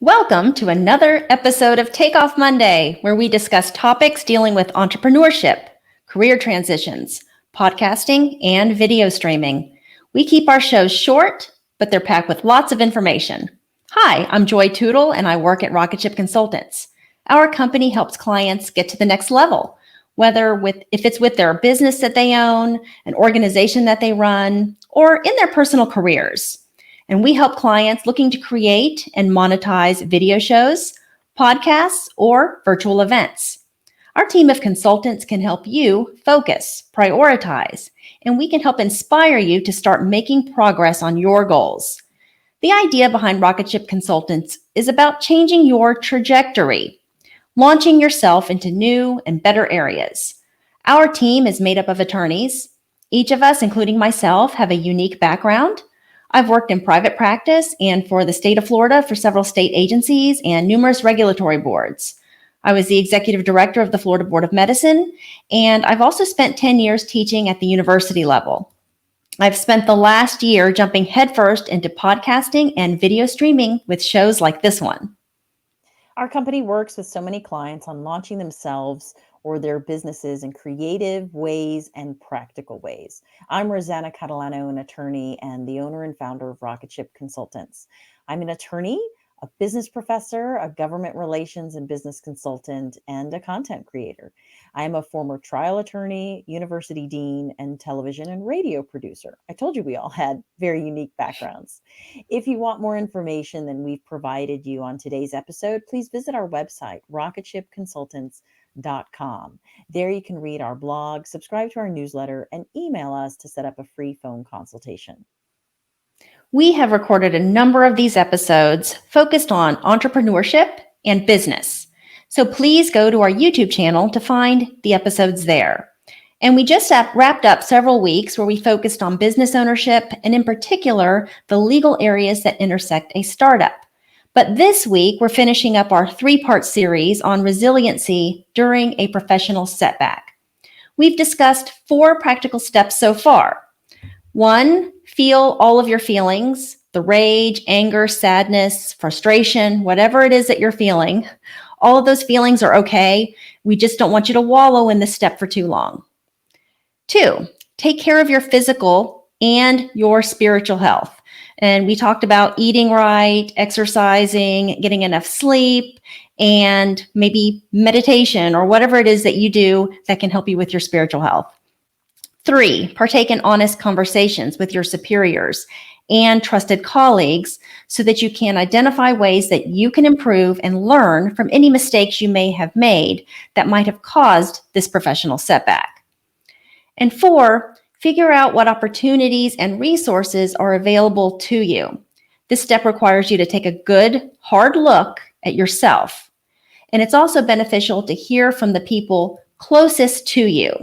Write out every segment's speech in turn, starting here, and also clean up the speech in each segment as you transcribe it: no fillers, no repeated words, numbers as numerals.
Welcome to another episode of Takeoff Monday, where we discuss topics dealing with entrepreneurship, career transitions, podcasting, and video streaming. We keep our shows short, but they're packed with lots of information. Hi, I'm Joy Tootle, and I work at Rocketship Consultants. Our company helps clients get to the next level, if it's with their business that they own, an organization that they run, or in their personal careers. And we help clients looking to create and monetize video shows, podcasts, or virtual events. Our team of consultants can help you focus, prioritize, and we can help inspire you to start making progress on your goals. The idea behind Rocketship Consultants is about changing your trajectory, launching yourself into new and better areas. Our team is made up of attorneys. Each of us, including myself, have a unique background. I've worked in private practice and for the state of Florida for several state agencies and numerous regulatory boards. I was the executive director of the Florida Board of Medicine, and I've also spent 10 years teaching at the university level. I've spent the last year jumping headfirst into podcasting and video streaming with shows like this one. Our company works with so many clients on launching themselves or their businesses in creative ways and practical ways. I'm Rosanna Catalano, an attorney and the owner and founder of Rocketship Consultants. I'm an attorney, a business professor, a government relations and business consultant, and a content creator. I am a former trial attorney, university dean, and television and radio producer. I told you we all had very unique backgrounds. If you want more information than we've provided you on today's episode, please visit our website, rocketshipconsultants.com. There you can read our blog, subscribe to our newsletter, and email us to set up a free phone consultation. We have recorded a number of these episodes focused on entrepreneurship and business. So please go to our YouTube channel to find the episodes there. And we just wrapped up several weeks where we focused on business ownership and in particular, the legal areas that intersect a startup. But this week, we're finishing up our 3-part series on resiliency during a professional setback. We've discussed 4 practical steps so far. 1, feel all of your feelings, the rage, anger, sadness, frustration, whatever it is that you're feeling. All of those feelings are okay. We just don't want you to wallow in this step for too long. 2, take care of your physical and your spiritual health. And we talked about eating right, exercising, getting enough sleep, and maybe meditation or whatever it is that you do that can help you with your spiritual health. 3, partake in honest conversations with your superiors and trusted colleagues so that you can identify ways that you can improve and learn from any mistakes you may have made that might have caused this professional setback. And 4, figure out what opportunities and resources are available to you. This step requires you to take a good, hard look at yourself. And it's also beneficial to hear from the people closest to you.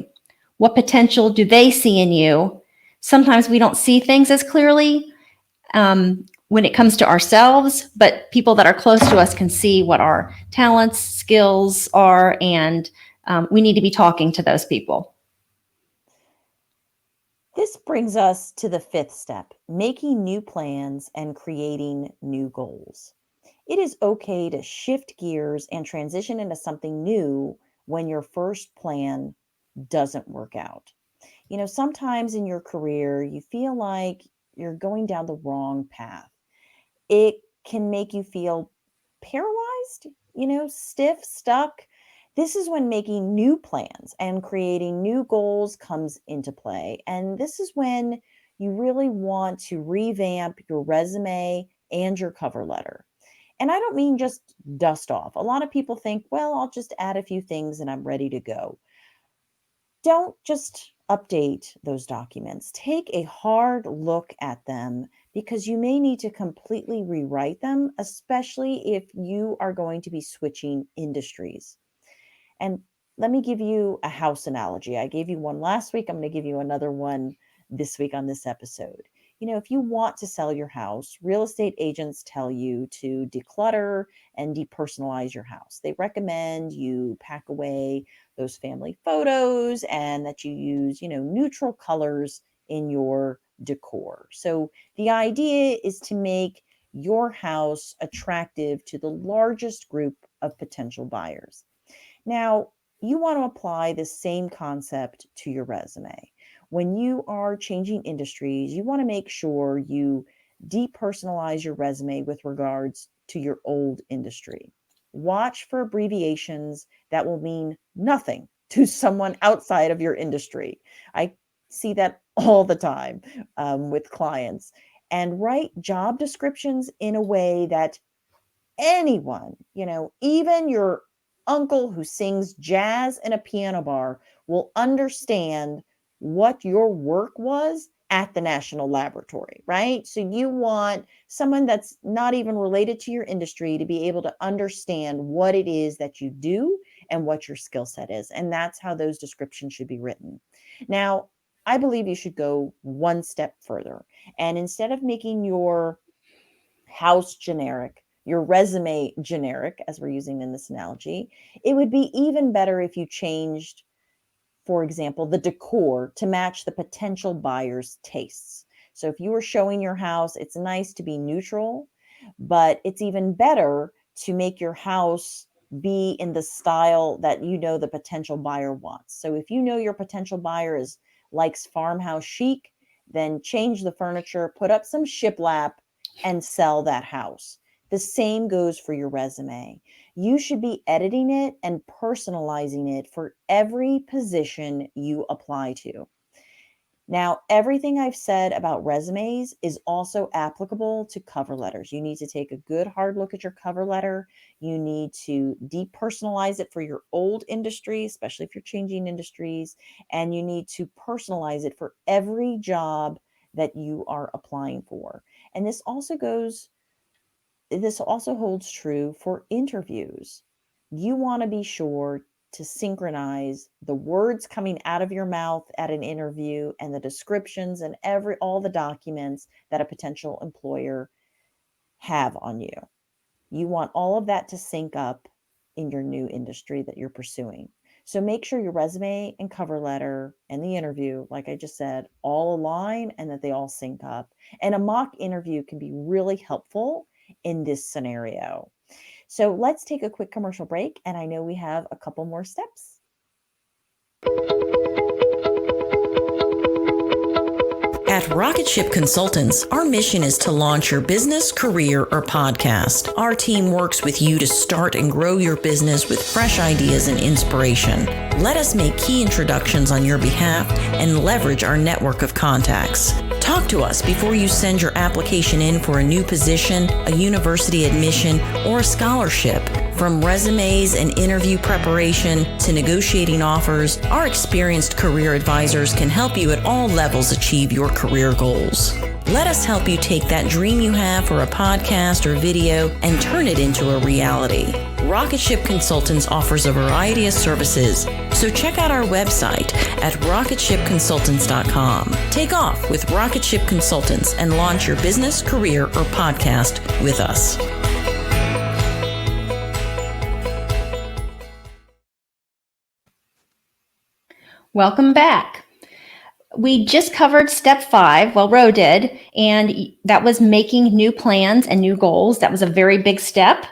What potential do they see in you? Sometimes we don't see things as clearly when it comes to ourselves, but people that are close to us can see what our talents, skills are, and we need to be talking to those people. This brings us to the 5th step, making new plans and creating new goals. It is okay to shift gears and transition into something new when your first plan doesn't work out. Sometimes in your career, you feel like you're going down the wrong path. It can make you feel paralyzed, stiff, stuck. This is when making new plans and creating new goals comes into play. And this is when you really want to revamp your resume and your cover letter. And I don't mean just dust off. A lot of people think, well, I'll just add a few things and I'm ready to go. Don't just update those documents. Take a hard look at them because you may need to completely rewrite them, especially if you are going to be switching industries. And let me give you a house analogy. I gave you one last week. I'm going to give you another one this week on this episode. If you want to sell your house, real estate agents tell you to declutter and depersonalize your house. They recommend you pack away those family photos and that you use, neutral colors in your decor. So the idea is to make your house attractive to the largest group of potential buyers. Now, you want to apply the same concept to your resume. When you are changing industries, you want to make sure you depersonalize your resume with regards to your old industry. Watch for abbreviations that will mean nothing to someone outside of your industry. I see that all the time with clients. And write job descriptions in a way that anyone, even your uncle who sings jazz in a piano bar will understand what your work was at the National Laboratory, right? So you want someone that's not even related to your industry to be able to understand what it is that you do and what your skill set is. And that's how those descriptions should be written. Now, I believe you should go one step further. And instead of making your house generic, your resume generic, as we're using in this analogy, it would be even better if you changed, for example, the decor to match the potential buyer's tastes. So if you were showing your house, it's nice to be neutral, but it's even better to make your house be in the style that the potential buyer wants. So if your potential buyer likes farmhouse chic, then change the furniture, put up some shiplap, and sell that house. The same goes for your resume. You should be editing it and personalizing it for every position you apply to. Now, everything I've said about resumes is also applicable to cover letters. You need to take a good hard look at your cover letter. You need to depersonalize it for your old industry, especially if you're changing industries, and you need to personalize it for every job that you are applying for. And this also holds true for interviews. You want to be sure to synchronize the words coming out of your mouth at an interview and the descriptions and all the documents that a potential employer have on you. You want all of that to sync up in your new industry that you're pursuing. So make sure your resume and cover letter and the interview, like I just said, all align and that they all sync up. And a mock interview can be really helpful in this scenario. So let's take a quick commercial break, and I know we have a couple more steps. At Rocketship Consultants, our mission is to launch your business, career, or podcast. Our team works with you to start and grow your business with fresh ideas and inspiration. Let us make key introductions on your behalf and leverage our network of contacts. Talk to us before you send your application in for a new position, a university admission, or a scholarship. From resumes and interview preparation to negotiating offers, our experienced career advisors can help you at all levels achieve your career goals. Let us help you take that dream you have for a podcast or video and turn it into a reality. Rocketship Consultants offers a variety of services, so check out our website at rocketshipconsultants.com. Take off with Rocketship Consultants and launch your business, career, or podcast with us. Welcome back. We just covered step 5, Ro did, and that was making new plans and new goals. That was a very big step.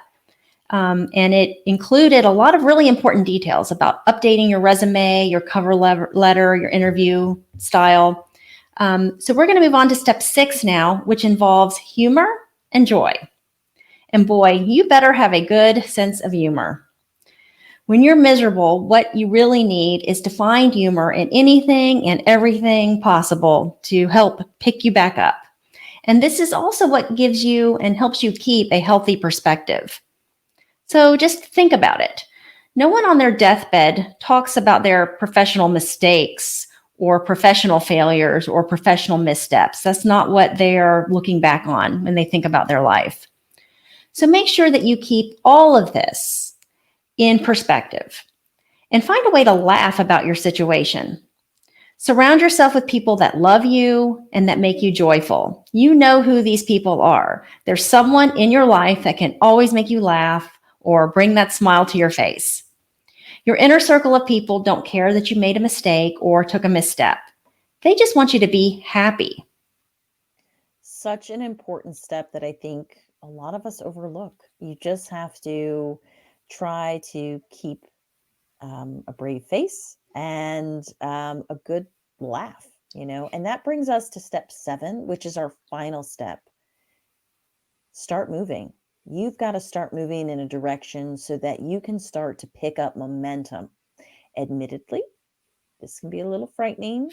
And it included a lot of really important details about updating your resume, your cover letter, your interview style. So we're going to move on to step 6 now, which involves humor and joy. And boy, you better have a good sense of humor. When you're miserable, what you really need is to find humor in anything and everything possible to help pick you back up. And this is also what gives you and helps you keep a healthy perspective. So just think about it. No one on their deathbed talks about their professional mistakes or professional failures or professional missteps. That's not what they are looking back on when they think about their life. So make sure that you keep all of this in perspective and find a way to laugh about your situation. Surround yourself with people that love you and that make you joyful. You know who these people are. There's someone in your life that can always make you laugh or bring that smile to your face. Your inner circle of people don't care that you made a mistake or took a misstep. They just want you to be happy. Such an important step that I think a lot of us overlook. You just have to try to keep a brave face and a good laugh, and that brings us to step 7, which is our final step. Start moving. You've got to start moving in a direction so that you can start to pick up momentum. Admittedly, this can be a little frightening,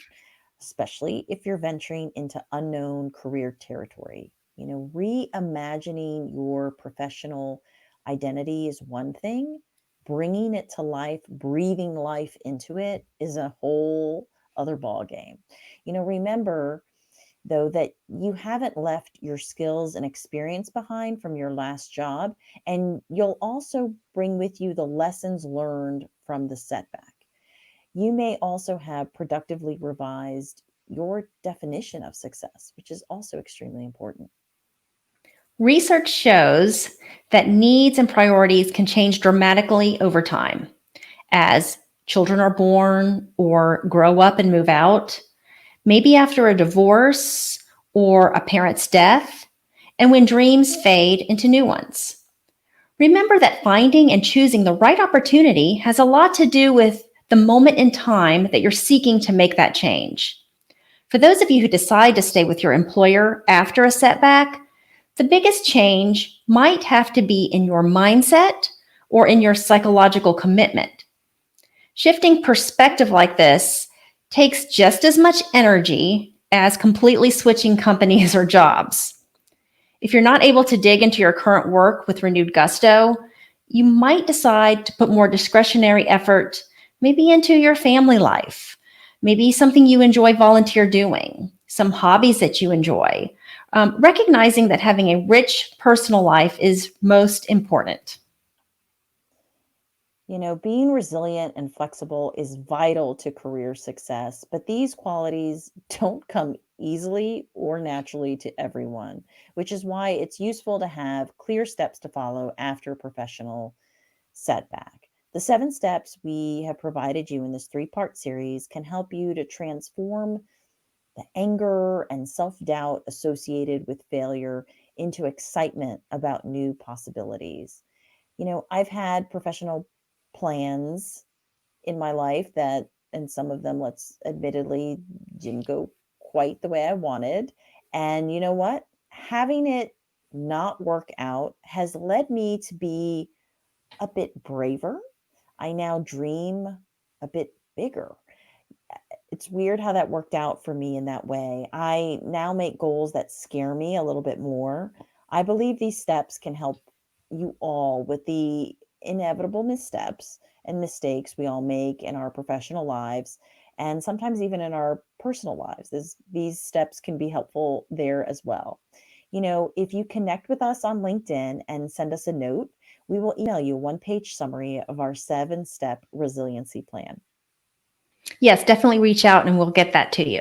especially if you're venturing into unknown career territory. Reimagining your professional identity is one thing. Bringing it to life, breathing life into it is a whole other ball game. Remember, though, that you haven't left your skills and experience behind from your last job, and you'll also bring with you the lessons learned from the setback. You may also have productively revised your definition of success, which is also extremely important. Research shows that needs and priorities can change dramatically over time as children are born or grow up and move out, maybe after a divorce or a parent's death, and when dreams fade into new ones. Remember that finding and choosing the right opportunity has a lot to do with the moment in time that you're seeking to make that change. For those of you who decide to stay with your employer after a setback, the biggest change might have to be in your mindset or in your psychological commitment. Shifting perspective like this takes just as much energy as completely switching companies or jobs. If you're not able to dig into your current work with renewed gusto, you might decide to put more discretionary effort maybe into your family life, maybe something you enjoy volunteer doing, some hobbies that you enjoy, recognizing that having a rich personal life is most important. Being resilient and flexible is vital to career success, but these qualities don't come easily or naturally to everyone, which is why it's useful to have clear steps to follow after a professional setback. The 7 steps we have provided you in this 3-part series can help you to transform the anger and self-doubt associated with failure into excitement about new possibilities. I've had professional plans in my life and some of them, let's admittedly, didn't go quite the way I wanted. And you know what? Having it not work out has led me to be a bit braver. I now dream a bit bigger. It's weird how that worked out for me in that way. I now make goals that scare me a little bit more. I believe these steps can help you all with the inevitable missteps and mistakes we all make in our professional lives and sometimes even in our personal lives. These steps can be helpful there as well. If you connect with us on LinkedIn and send us a note, we will email you a 1-page summary of our 7-step resiliency plan. Yes, definitely reach out and we'll get that to you.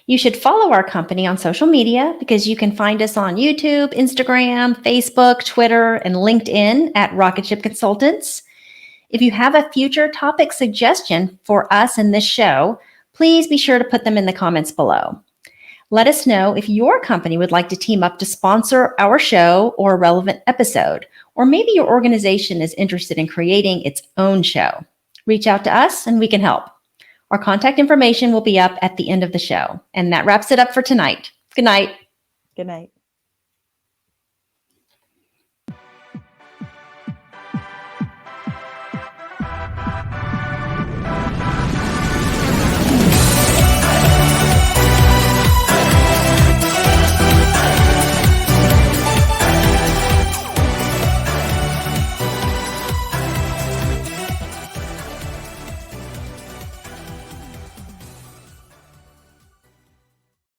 You should follow our company on social media because you can find us on YouTube, Instagram, Facebook, Twitter, and LinkedIn at Rocketship Consultants. If you have a future topic suggestion for us in this show, please be sure to put them in the comments below. Let us know if your company would like to team up to sponsor our show or a relevant episode, or maybe your organization is interested in creating its own show. Reach out to us and we can help. Our contact information will be up at the end of the show. And that wraps it up for tonight. Good night. Good night.